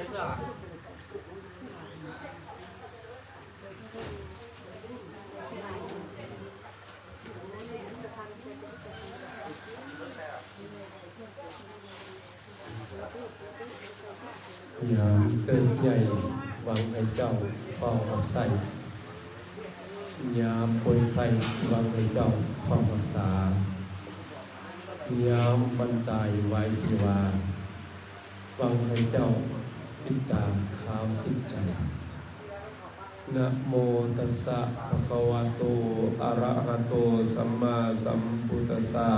ยามเกิดใหญ่หวังให้เจ้าเฝ้ารักษายามป่วยไข้หวังให้เจ้าเฝ้ารักษายามบรรทายไว้สิวาหวังให้เจ้าติดตามข่าวสิ้นใจนะโมตัสสะภะคะวะโตอะระหะโตสัมมาสัมพุทธัสสะ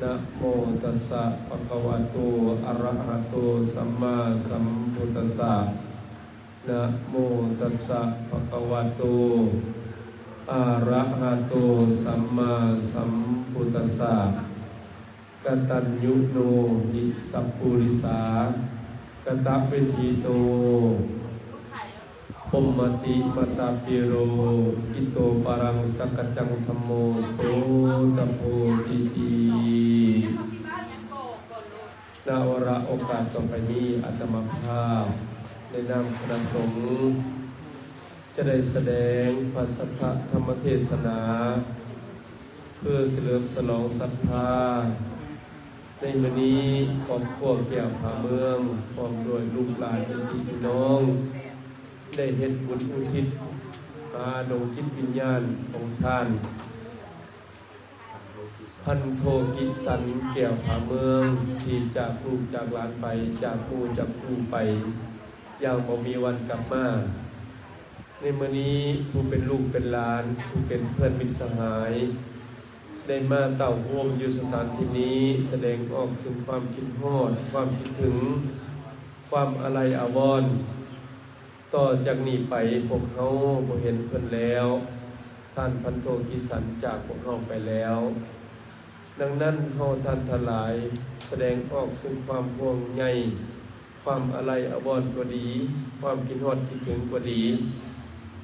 นะโมตัสสะภะคะวะโตอะระหะโตสัมมาสัมพุทธัสสะนะโมตัสสะภะคะวะโตอะระหะโตสัมมาสัมพุทธัสสะกตัญญูโนหิสัพพุริสากตเวทิโตปมมติมตาปิโรอิโตปรังสักจังธัมโมโสตโพธิติณวาระโอกาสต่อไปนี้อาตมาภาพในนามคณะสงฆ์จะได้แสดงพระสัทธธรรมเทศนาเพื่อเฉลิมฉลองศรัทธาในมื้อนี้ครอบครัวแก้วผาเมืองพร้อมด้วยลูกหลานพี่น้องได้เฮ็ดบุญอุทิศมาดวงจิตวิญญาณของท่านพันโทกิสันแก้วผาเมืองที่จากลูกจากหลานไปจากผู้จากผู้ไปอย่างบ่มีวันกลับมาในมื้อนี้ผู้เป็นลูกเป็นหลานผู้เป็นเพื่อนมิตรสหายได้มาเต่าร่วมอยู่สถานที่นี้แสดงออกซึ่งความคิดฮอดความคิดถึงความอาลัยอาวรณ์ต่อจากนี้ไปพวกเขาบ่เห็นเพิ่นแล้วท่านพันโทกิสันจากพวกเขาไปแล้วดังนั้นเฮาท่านทั้งหลายแสดงออกซึ่งความห่วงใยความอาลัยอาวรณ์ก็ดีความคิดฮอดคิดถึงก็ดี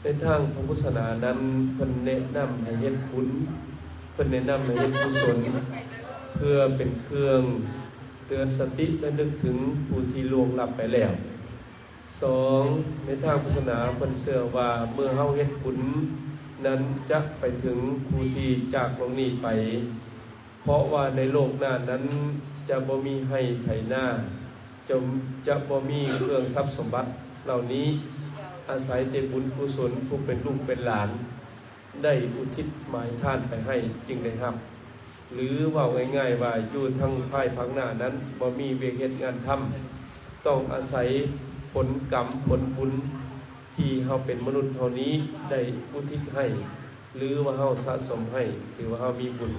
ในทางพระพุทธศาสนานั้นเพิ่นแนะนำให้เฮ็ดบุญเพิ่นแนะนำให้เฮ็ดกุศลเพื่อเป็นเครื่องเตือนสติและนึกถึงผู้ที่ล่วงลับไปแล้ว2ในทางพุทธศาสนาเพิ่นเชื่อว่าเมื่อเฮาเฮ็ดบุญนั้นจะไปถึงผู้ที่จากโลกนี้ไปเพราะว่าในโลกหน้านั้นจะบ่มีให้ไถนาจะบ่มีเครื่องทรัพย์สมบัติเหล่านี้อาศัยแต่บุญกุศลผู้เป็นลูกเป็นหลานได้อุทิศหมายทานไปให้จึงได้รับหรือว่าง่ายๆว่าอยู่ทางภายภาคหน้านั้นบ่มีเวียกเฮ็ดงานทำต้องอาศัยผลกรรมผลบุญที่เฮาเป็นมนุษย์เฮานี้ได้อุทิศให้หรือว่าเฮาสะสมให้ถือว่าเฮามีบุญ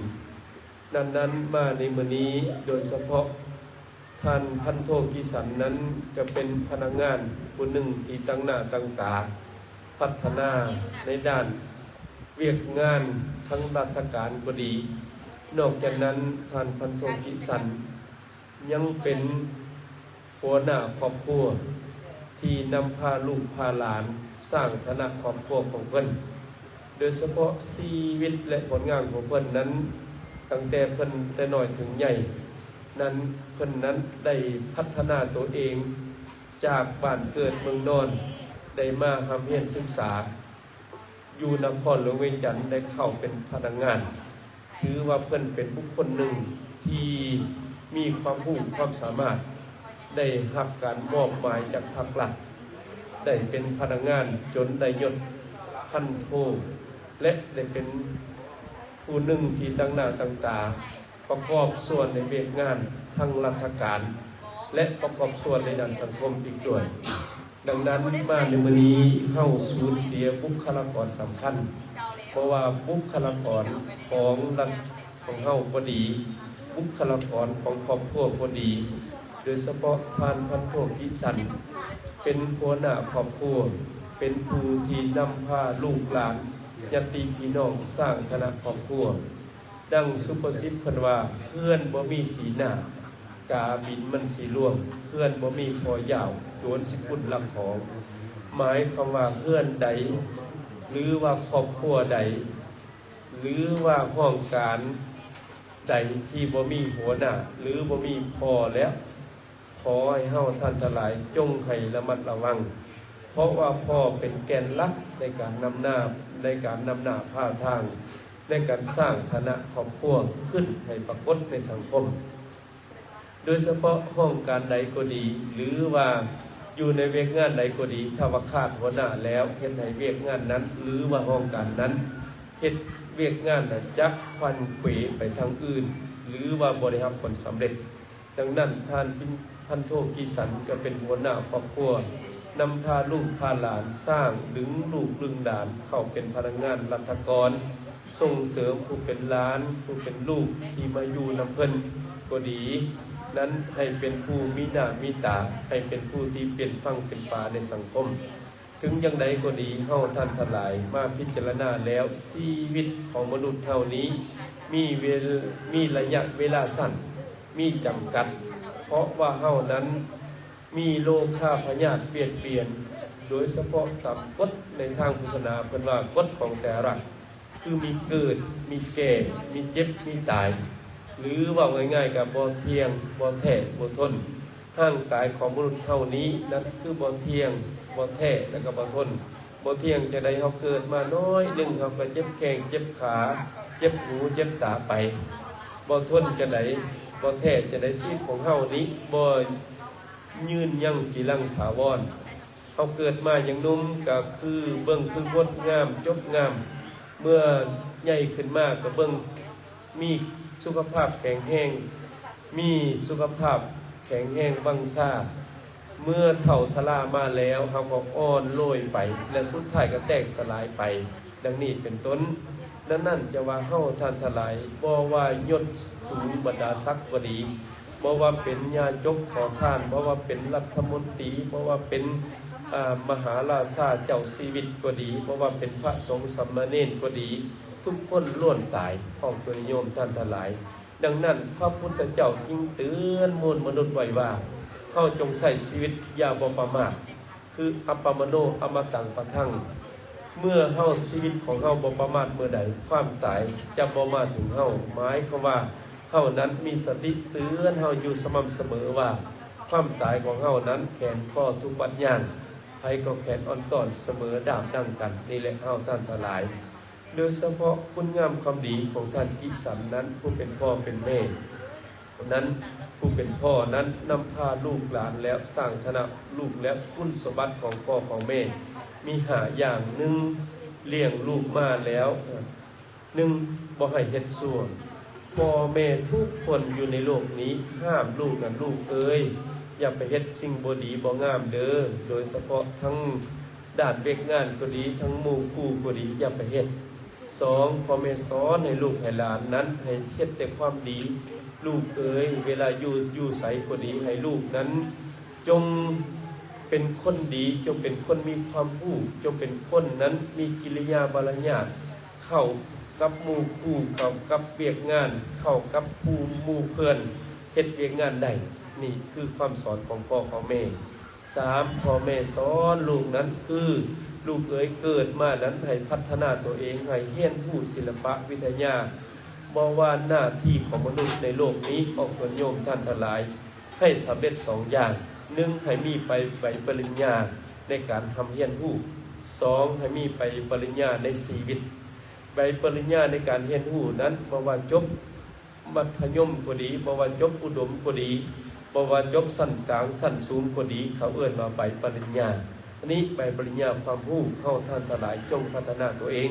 ดังนั้นมาในมื้อนี้โดยเฉพาะท่านพันโทกิสันนั้นก็เป็นพนักงานผู้หนึ่งที่ตั้งหน้าตั้งตาพัฒนาในด้านเวียกงานทั้งราชการก็ดีนอกจากนั้นท่านพันโทกิสันยังเป็นหัวหน้าครอบครัวที่นำพาลูกพาหลานสร้างฐานะครอบครัวของเพิ่นโดยเฉพาะชีวิตและผลงานของเพิ่นนั้นตั้งแต่เพิ่นแต่น้อยถึงใหญ่นั้นเพิ่นนั้นได้พัฒนาตัวเองจากบ้านเกิดเมืองนอนได้มาทำเรียนศึกษาอยู่นครหลวงเวียงจันทน์ได้เข้าเป็นพนักงานถือว่าเพิ่นเป็นบุคคลหนึ่งที่มีความรู้ความสามารถได้รับการมอบหมายจากภาครัฐได้เป็นพนักงานจนได้ยศพันโทและได้เป็นผู้หนึ่งที่ตั้งหน้าตั้งตาประกอบส่วนในเวียกงานทางราชการและประกอบส่วนในด้านสังคมอีกด้วยดังนั้นมาในมื้อนี้เข้าสูญเสียบุคลากรสำคัญเพราะว่าบุคลากรของรัฐของเฮาบ่ดีบุคลากรของครอบครัวบ่ดีโดยเฉพาะท่านพันโทกิสันเป็นหัวหน้าครอบครัวเป็นผู้ที่นำพาลูกหลานญาติพี่น้องสร้างคณะครอบครัวดังสุภาษิตเพิ่นว่าเพื่อนบ่มีสีหน้ากาบินมันสิล่วงเพื่อนบ่มีพอยาวโจรสิพุ่นลักของหมายความว่าเพื่อนใดหรือว่าครอบครัวใดหรือว่าห้องการใดที่บ่มีหัวหน้าหรือบ่มีพ่อแล้วค ขอให้เฮาท่านทั้งหลายจงให้ระมัดระวังเพราะว่าพ่อเป็นแกนหลักในการนำหน้าพาทางในการสร้างฐานะครอบครัวขึ้นให้ปรากฏในสังคมโดยเฉพาะห้องการใดก็ดีหรือว่าอยู่ในเวียกงานใดก็ดีถ้าว่าขาดหัวหน้าแล้วเฮ็ดให้เวียกงานนั้นหรือว่าห้องการนั้นเฮ็ดเวียกงานจักควันเขวไปทางอื่นหรือว่าบ่ได้รับผลสำเร็จดังนั้นท่านพันโทกิสันก็เป็นหัวหน้าครอบครัวนำพาลูกพาหลานสร้างดึงลูกดึงหลานเข้าเป็นพนักงานรัฐกรส่งเสริมผู้เป็นหลานผู้เป็นลูกที่มาอยู่นำเพิ่นก็ดีนั้นให้เป็นผู้มีหน้ามีตาให้เป็นผู้ที่เป็นฟังเป็นฝาในสังคมถึงอย่างใดก็ดีเฮาท่านทั้งหลายมาพิจารณาแล้วชีวิตของมนุษย์เฮานี้มีระยะเวลาสั้นมีจำกัดเพราะว่าเฮานั้นมีโลคาพยาธิเปลี่ยนโดยเฉพาะตามกฎในทางพุทธศาสนาเพิ่นว่ากฎของแต่ละคือมีเกิดมีแก่มีเจ็บมีตายหรือว่าง่ายๆกับบ่เที่ยงบ่แท้บ่ทนร่างกายของมนุษย์เท่านี้นั้นคือบ่เที่ยงบ่แท้แล้วก็บ่ทนบ่เที่ยงจะได้เฮาเกิดมาน้อยนึงเฮาก็เจ็บแข้งเจ็บขาเจ็บหูเจ็บตาไปบ่ทนจะได้บ่แท้จะได้ชีวิตของเฮานี้บ่ยืนยั่งจีรังถาวรเฮาเกิดมาอย่างหนุ่มก็คือเบิ่งคืองดงามจบงามเมื่อใหญ่ขึ้นมากก็เบิ่งมีสุขภาพแข็งแรงมีสุขภาพแข็งแรงบังซ่าเมื่อเฒ่าชรามาแล้วเฮาก็อ่อนโรยไปและสุดท้ายก็แตกสลายไปดังนี้เป็นต้นดังนั้นจะว่าเฮาท่านทั้งหลายบ่ว่ายศสูงบรรดาศักดิ์ก็ดีบ่ว่าเป็นญาจกขอทานบ่ว่าเป็นรัฐมนตรีบ่ว่าเป็นมหาราชาเจ้าชีวิตก็ดีบ่ว่าเป็นพระสงฆ์สามเณรก็ดีทุกคนล้วนตายของตัวนิยมท่านทั้งหลายดังนั้นพระพุทธเจ้าจึงเตือนมวลมนุษย์ไว้ว่าเฮาจงใช้ชีวิตอย่าบ่ประมาทคืออัปปมโนอมตังปะทังเมื่อเฮาชีวิตของเฮาบ่ประมาทเมื่อใดความตายจะบ่มาถึงเฮาหมายความว่าเฮานั้นมีสติเตือนเฮาอยู่สม่ำเสมอว่าความตายของเฮานั้นแขนข้อทุกปัญญาไผก็แขนอ่อนต้อนเสมอดาบดังกันนี่แหละเฮาท่านทั้งหลายโดยเฉพาะคุณงามความดีของท่านกิสันนั้นผู้เป็นพ่อเป็นแม่นั้นผู้เป็นพ่อนั้นนำพาลูกหลานแล้วสร้างฐานะลูกและคุณสมบัติของพ่อของแม่มีหาอย่างหนึ่งเลี้ยงลูกมาแล้วหนึ่งบ่ให้เฮ็ดชั่วพ่อแม่ทุกคนอยู่ในโลกนี้ห้ามลูกนั้นลูกเอ้ยอย่าไปเฮ็ดสิ่งบ่ดีบ่งามเด้อโดยเฉพาะทั้งด้านเวียกงานก็ดีทั้งหมู่คู่ก็ดีอย่าไปเฮ็ดสองพ่อแม่สอนให้ลูกให้หลานนั้นให้เฮ็ดแต่ความดีลูกเอ๋ยเวลาอยู่ไสก็ดีให้ลูกนั้นจงเป็นคนดีจงเป็นคนมีความรู้จงเป็นคนนั้นมีกิริยาบารยาทเข้ากับหมู่คู่เข้ากับเวียกงานเข้ากับผู้หมู่เพื่อนเฮ็ดเวียกงานได้นี่คือความสอนของพ่อของแม่สามพ่อแม่สอนลูกนั้นคือลูกเอ๋ยเกิดมานั้นให้พัฒนาตัวเองให้เรียนรู้ศิลปะวิทยาบ่ว่าหน้าที่ของมนุษย์ในโลกนี้ออกตนโยมท่านทั้งหลายให้สำเร็จสองอย่างหนึ่งให้มีไปใบปริญญาในการทำเรียนรู้สองให้มีไปปริญญาในชีวิตใบปริญญาในการเรียนรู้นั้นบ่ว่าจบมัธยมก็ดีบ่ว่าจบอุดมก็ดีบ่ว่าจบสั้นกลางสั้นสูงก็ดีเขาเอิ้นว่าใบปริญญาอันนี้ใบปริญญาความรู้เฮาท่านทั้งหลายจงพัฒนาตัวเอง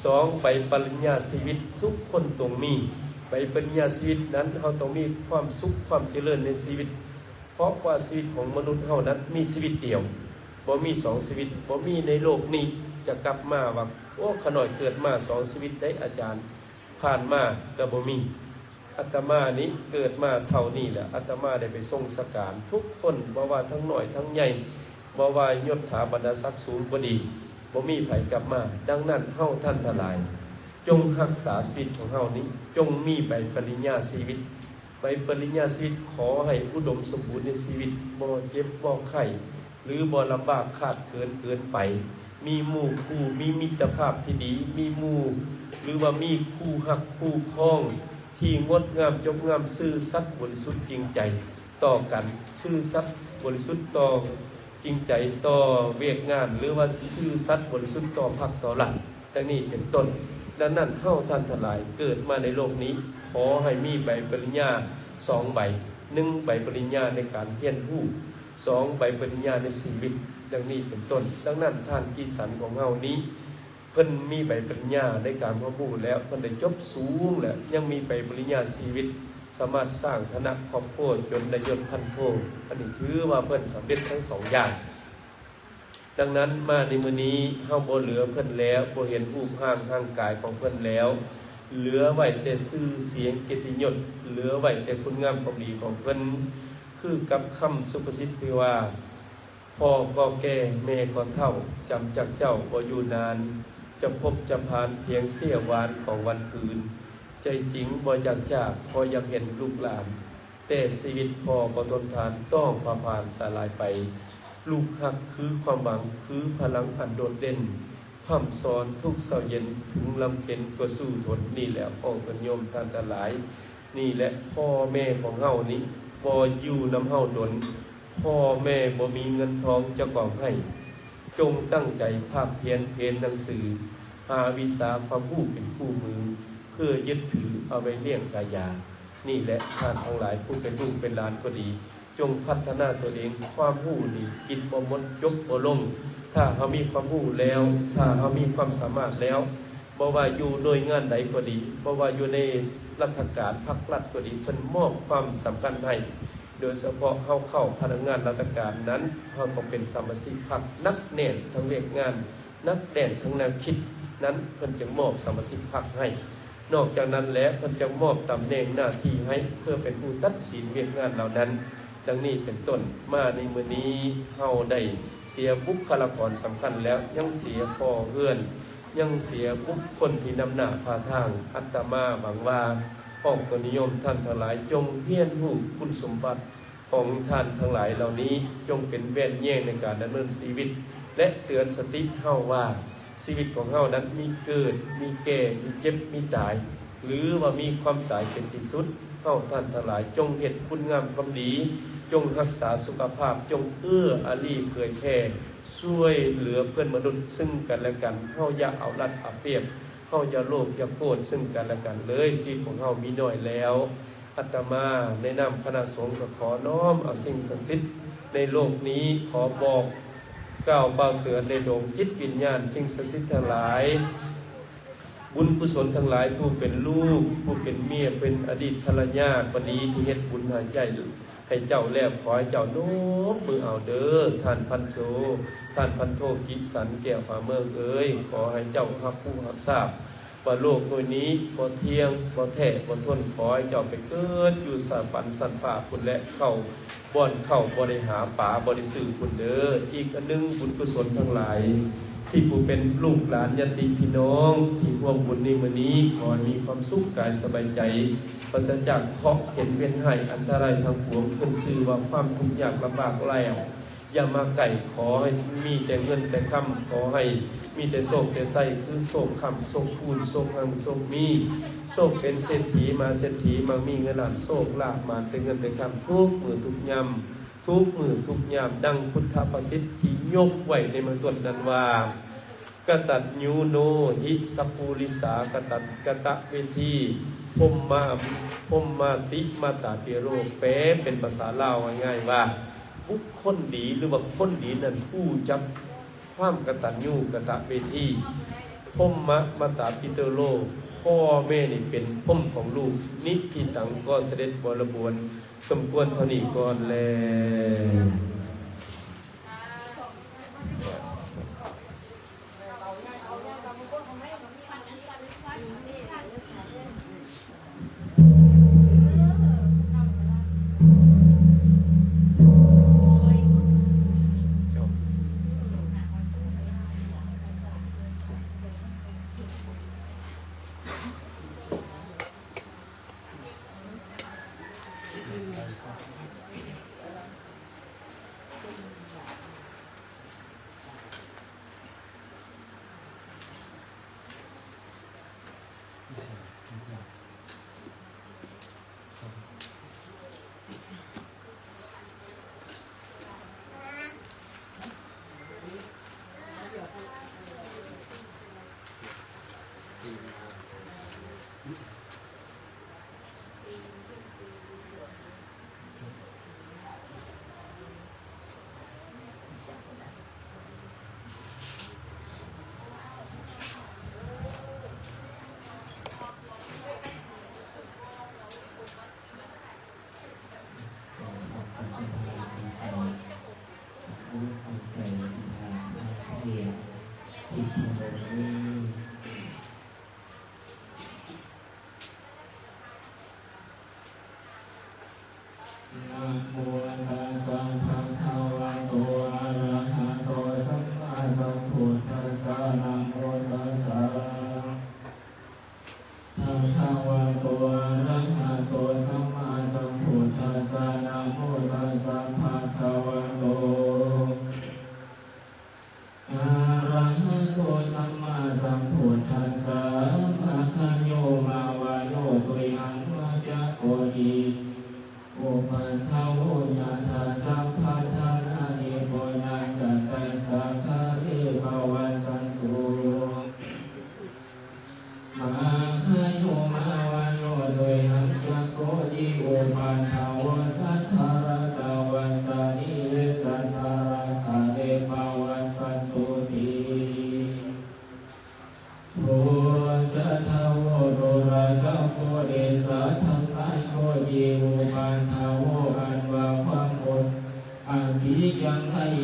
สองใบปริญญาชีวิตทุกคนต้องมีใบปริญญาชีวิตนั้นเฮาต้องมีความสุขความเจริญในชีวิตเพราะว่าชีวิตของมนุษย์เฮานั้นมีชีวิตเดียวบ่มีสองชีวิตบ่มีในโลกนี้จะกลับมาว่าโอ้ขน่อยเกิดมาสองชีวิตได้อาจารย์ผ่านมาก็บ่มีอาตมานี้เกิดมาเท่านี้แหละอาตมาได้ไปทรงสการทุกคนบ่ว่าทั้งน้อยทั้งใหญ่บ่ว่ายศถาบรรดาศักดิ์สูงบ่ดีบ่มีไผกลับมาดังนั้นเฮาท่านทั้งหลายจงรักษาศีลของเฮานี้จงมีใบปริญญาชีวิตใบปริญญาชีวิตขอให้อุดมสมบูรณ์ในชีวิตบ่เจ็บบ่ไข้หรือบ่ลำบากขาดเกินไปมีหมู่คู่มีมิตรภาพที่ดีมีหมู่หรือว่ามีคู่ฮักคู่ครองที่งดงามจงงามซื่อสัตย์บริสุทธิ์จริงใจ ต่อกันซื่อสัตย์บริสุทธิ์ต่อจริงใจต่อเวียกงานหรือว่าซื่อสัตย์บริสุทธิ์ต่อพรรคต่อหลักดังนี้เป็นต้นดังนั้นเฮาท่านทั้งหลายเกิดมาในโลกนี้ขอให้มีใบปริญญา2 ใบ1 ใบปริญญาในการเรียนรู้2 ใบปริญญาในชีวิตดังนี้เป็นต้นดังนั้นท่านกิสันของเฮานี้เพิ่นมีใบปริญญาในการพระบูแล้วเพิ่นได้จบสูงแล้วยังมีใบปริญญาชีวิตสามารถสร้างฐานะครอบครัวจนได้ยศพันโทอันนี้ถือว่าเพิ่นสำเร็จทั้ง2 อย่างดังนั้นมาในมื้อนี้เฮาบ่เหลือเพิ่นแล้วบ่เห็นรูปร่างกายของเพิ่นแล้วเหลือไว้แต่ชื่อเสียงเกียรติยศเหลือไว้แต่คุณงามความดีของเพิ่นคือกับคำสุภาษิตที่ว่าพ่อก็แก่แม่ก็เฒ่าจำจากเจ้าบ่อยู่นานจะพบจะผ่านเพียงเสี้ยววานของวันคืนใจจริงบ่อยากจากพออยากเห็นลูกหลานแต่ชีวิตพ่อบ่ทนทานต้องผ่านสลายไปลูกฮักคือความหวังคือพลังอันโดดเด่นพร่ำสอนทุกเช้าเย็นถึงลำเค็ญก็สู้ทนนี่แหละองค์โยมท่านทั้งหลายนี่แหละพ่อแม่ของเฮานี้บ่อยู่นำเฮาดลพ่อแม่บ่มีเงินทองจะกองให้จงตั้งใจภาคเพียรหนังสือหาวิชาความรู้เป็นคู่มือเพื่อยึดถือเอาไว้เลี้ยงกายานี่แหละท่านทั้งหลายผู้เป็นลูกเป็นหลานก็ดีจงพัฒนาตัวเองความรู้นี่กินบ่หมดยกบ่ลงถ้าเฮามีความรู้แล้วถ้าเฮามีความสามารถแล้วบ่ว่าอยู่หน่วยงานใดก็ดีบ่ว่าอยู่ในรัฐการภาครัฐก็ดีเพิ่นมอบความสำคัญให้โดยเฉพาะเข้าพนักงานราชการนั้นเฮาก็เป็นสมาชิกพรรคนักแน่นทั้งเรียกงานนักแน่นทั้งแนวคิดนั้นเพิ่นจึงมอบสมาชิกพรรคให้นอกจากนั้นแล้วเพิ่นจะมอบตำแหน่งหน้าที่ให้เพื่อเป็นผู้ตัดสินเวียกงานเหล่านั้นดังนี้เป็นต้นมาในมื้อนี้เฮาได้เสียบุคลากรสำคัญแล้วยังเสียพ่อเฮือนยังเสียบุคคลที่นำหน้าพาทางอาตมาหวังว่าพ้องตัวนิยมท่านทั้งหลายจงเรียนรู้คุณสมบัติของท่านทั้งหลายเหล่านี้จงเป็นแว่นแย้งในการดำเนินชีวิตและเตือนสติเฮาว่าชีวิตของเฮานั้นมีเกิดมีแก่มีเจ็บมีตายหรือว่ามีความตายเป็นที่สุดเฮาท่านทั้งหลายจงเฮ็ดคุณงามความดีจงรักษาสุขภาพจงอารีเผยแผ่ช่วยเหลือเพื่อนมนุษย์ซึ่งกันและกันเฮาอย่าเอารัดเอาเปรียบเฮาอย่าโลภอย่าโกรธซึ่งกันและกันเลยชีวิตของเฮามีน้อยแล้วอาตมาในนามคณะสงฆ์ก็ขอน้อมเอาสิ่งศักดิ์สิทธิ์ในโลกนี้ขอบอกกล่าวเบาเตือนในดวงจิตวิญญาณสิ่งศักดิ์สิทธิ์ทั้งหลายบุญกุศลทั้งหลายผู้เป็นลูกผู้เป็นเมียเป็นอดีตภรรยาปณีที่เฮ็ดบุญหาใจให้เจ้าแล้วขอให้เจ้าโน้มมือเอาเด้อท่านพันโซท่านพันโทกิสันแก้วฝ่าเมืองเอ้ยขอให้เจ้ารับผู้รับทราบว่าโลกโดยนี้บ่เที่ยงบ่แท้บ่ทนขอให้เจ้าไปเกิดอยู่สวรรค์สันฟ้าพุ่นและเข้าบ่อนเข้าบ่ได้หาป่าบ่ได้ซื้อพุ่นเด้ออีกอันนึงบุญกุศลทั้งหลายที่ผู้เป็นลูกหลานญาติพี่น้องที่ร่วมบุญในมื้อนี้ขอให้มีความสุขกายสบายใจปราศจากเคราะห์เข็ญเวียนให้อันตรายทางปวงเพิ่นชื่อว่าความทุกข์ยากลำบากแล้วอย่ามาไก่ขอให้มีแต่เงินแต่คำขอให้มีแต่โชคแต่ไส้คือโชคคำโชคคูณโชคหังโชคมีโชคเป็นเศรษฐีมาเศรษฐีมามีเงินล้านโชคลาภมาแต่เงินแต่คำทุกมื้อทุกยามทุกมื้อทุกยามดังพุทธประสิทธิ์ที่ยกไว้ในมือต้นนั้นว่ากตัญญูโนหิสัพพุริสากตัตกตะเวทีพมมาติมาตาเปโรแปลเป็นภาษาลาวง่ายๆว่าบุคคลดีหรือว่าคนดีนั้นผู้จับความกตัญญูกตเวทีพมมาตาปิเตโรพ่อแม่นี่เป็นพมของลูกนิทิตังก็เสด็จบรบวนสมควรเท่านี้ก่อนแล้ว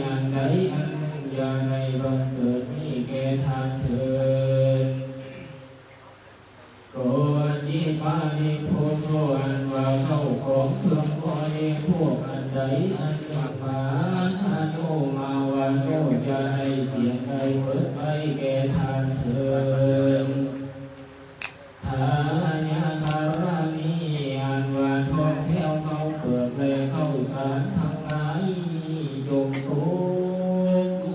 อันใดอันหนึ่งอย่าได้บังเกิดมีแก่ทานเถิดโกจิปานิโพโธอันว่าเข้าของเครื่องบริโภคอันใดอันหนึ่งมาทานโอมาวันโนจะให้เสียงใดเปิดไปแก่ทานเถิดทายาคารามีอันว่าทองแก้วเขาเปิดเลยเข้าสารทั้งหลายจงทุ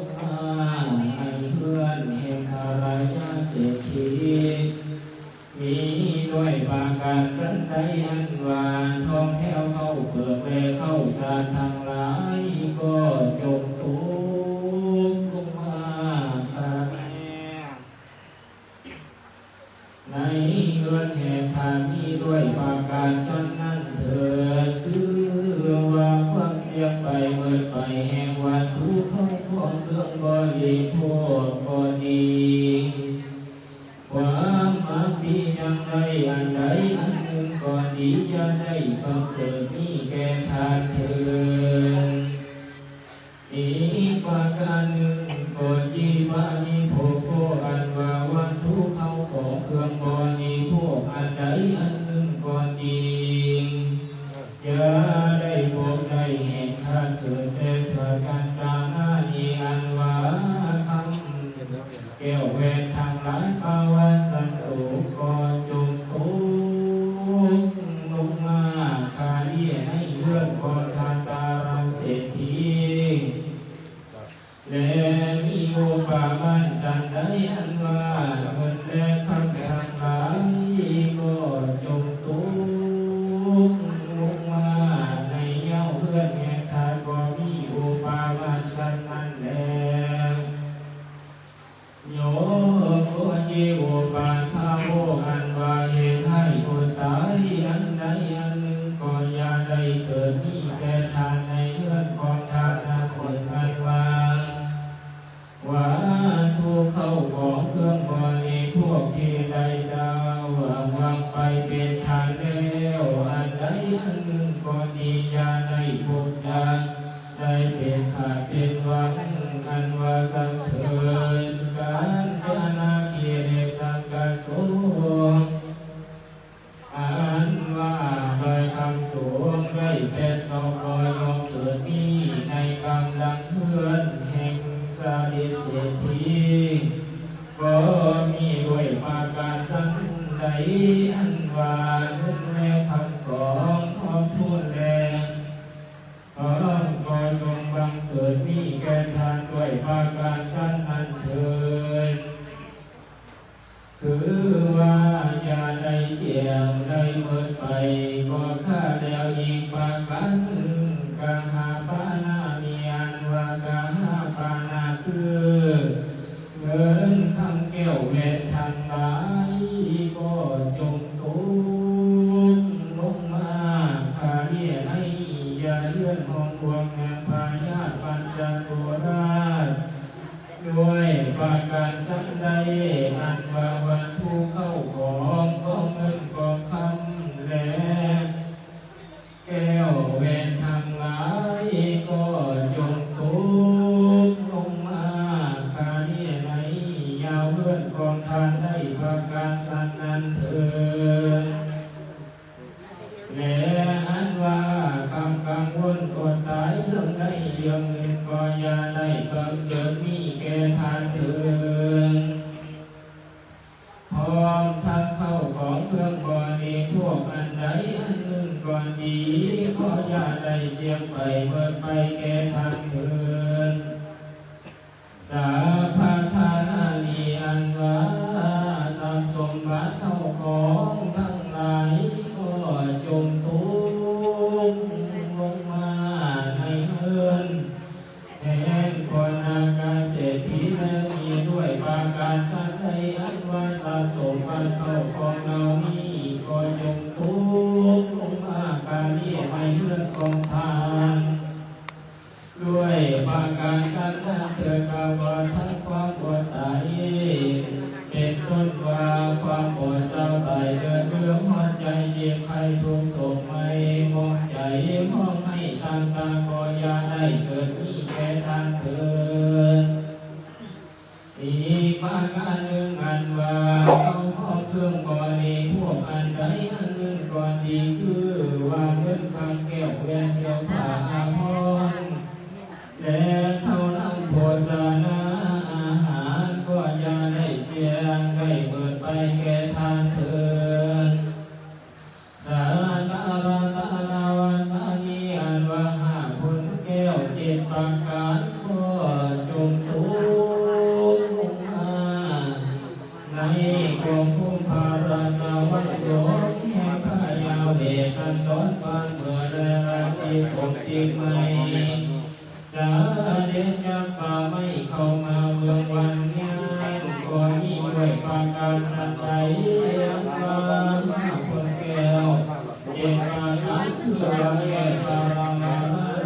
กมาให้เพื่อนแห่งอารายาเศรษฐีมีด้วยปาการสันไดอันว่าทองแก้วเขาเปิดเลยเข้าสารทั้งหลายก็จงทุกมาในเฮือนแห่งทานมีด้วยปาการสันนั้นเถิดคือว่าความเสียไปเมื่อไปแห่งวัตถุเข้าของเครื่องบริโภคก็ดีความมักมีอย่างไรอันใดอันหนึ่งก็ดีอย่าได้บังเกิดมีแก่ทานเถิดอีกประการหนึ่งก็จีวานิโภโคอันว่าวัตถุเข้าของเครื่องบริโภคอันใดอันหนึ่งก็ดีอย่าได้พบได้เห็นทานเกิดแต่เถิดกันตาหน้านีอันว่าคำแก้วแหวนทางหลายปาวาสันตุก่อจงทุกลงมาคาเรียให้เลื่อนก่อทานตาเราเศรษฐีและมีโอปามันสันใดอันว่าเงินและคำทางหลายก็จงทุกลงมาในเย้าเพื่อนแห่งทานก็มีโอปามันสันนั้นแลโยโกจิโอปาทาโวอันว่าเหตุให้คนตายอันใดอันหนึ่งก็อย่าได้เกิดมีแก่ทานในเรื่องของทานนั้นคนอันว่าทุกเข้าของเครื่องบริโภคที่ได้สาวางไปเป็นทานแล้วอันใดอันหนึ่งก็ดีอย่าได้พบได้เป็นขาดเป็นหวังอันว่าสังเถิดการญาณาเกียรติสังกัสโสอันว่าโดยคำสวงได้เป็นสองรอยองเกิดมีในกำลังเพื่อนแห่งสาดิเศรษฐีก็มีด้วยปาการสันใดอันว่าเงินแม่คำของพร้อมพูดแรงขอก็จงบังเกิดมีแก่ทานด้วยปาการสันนั้นเถิดคือว่าอย่าได้เสียงได้เมิดไปก็ข้าแล้วอีกปาการหนึ่งกาหาปานามีอันว่ากาหาปานาคือเงินคำแก้วแหวนทางหลายก็จงทุกลงมาคาเรียให้อย่าเลื่อนห้องดวงแห่งพญาปัญจตุราชด้วยปาการสักใดอันว่าวันผู้เข้าของเงินกองคำและแก้วแหวนทางหลายก็จงทุกลงมาคาเรียให้ยาวเลื่อนกองทานได้ปาการสักนั้นเถิดและอันว่าคำกังวลกดตายเรื่องใดเรื่องหนึ่งก็อย่าได้บังเกิดมีแก่ทานเถิดพร้อมทั้งเข้าของเครื่องบริโภคอันใดอันหนึ่งก็ดีก็อย่าได้เสียไปเบิดไปแก่ทานเถิดสาภาทานาลีอันว่าทรัพย์สมบัติเข้าของทั้งหลายก็จงทุกลงมาในเฮือนแห่งคนอากาเศรษฐีและมีด้วยปาการสันไดอันว่าทรัพย์สมบัติเข้าของเรานี้ก็จงทุกลงมาการเรียในเฮือนของทานด้วยปาการสันนั้นเถิดกาวาทั้งความปวดตายเป็นต้นว่าความปวดเศร้าตายเดือดเรื่องหัวใจเจ็บใครทุกโศกไม่มองใจมองให้ต่างก็อย่าได้เกิดมีแก่ทาน การก็จงทุกข์มาในกองคุมภาราสวัสดิ์โยแห่งพายาเวสันตอนปานเมื่อแลที่ปกชิดไม่จะเดชยักษ์ป่าไม่เข้ามาเมืองวันงานก็มีด้วยปาการสัตย์ใจยังกามาคนแก้วเย็นปาการเพื่อแก้ตารามา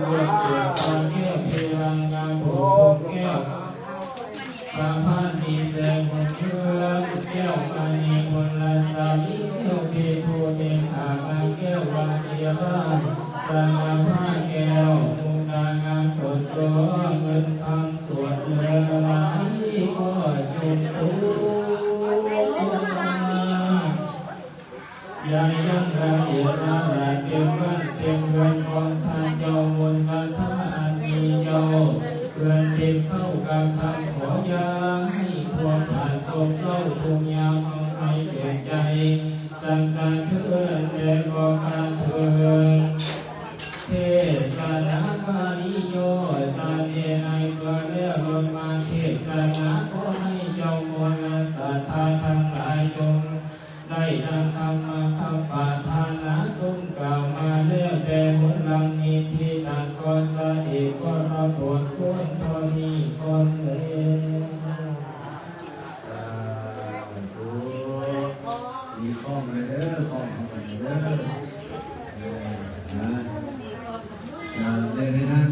เรียกเสือปาแก้วเพรังงามผูกแก้วพระพานมีแสงคนเชื่อแก้วมานีคนละสามีแก้วเพทูเดนหางาแก้ววันเดียรารังอาผ้าแก้วมุงนางามสดร้อเงินทางสวดเรือไหลก็จุดตูยายังระเอียดระระเต็มบ้านเต็มเรือนของทานเจ้ามนต์สัทธาอันมีเจ้าเรือนเด็กเข้ากับทำขอยาให้พวกผ่านโศกเศร้าทุกยามเอาให้เสียใจสั่งการเพื่อนแต่บอกการเถิดเทศนาบาลีโยสาเนในเกิดเรื่องลงมาเทศนาขอให้เจ้ามนต์ศรัทธาทั้งหลายจงได้ดังคำมาคำปาทานาสุนกล่าวมาเรื่องแต่หนหลังนี้ที่นั่นก็สะเอกก็ระบดควรทอนี้คนเลย มีข้องเลยเด้อข้องของมันเด้อนะในนั้น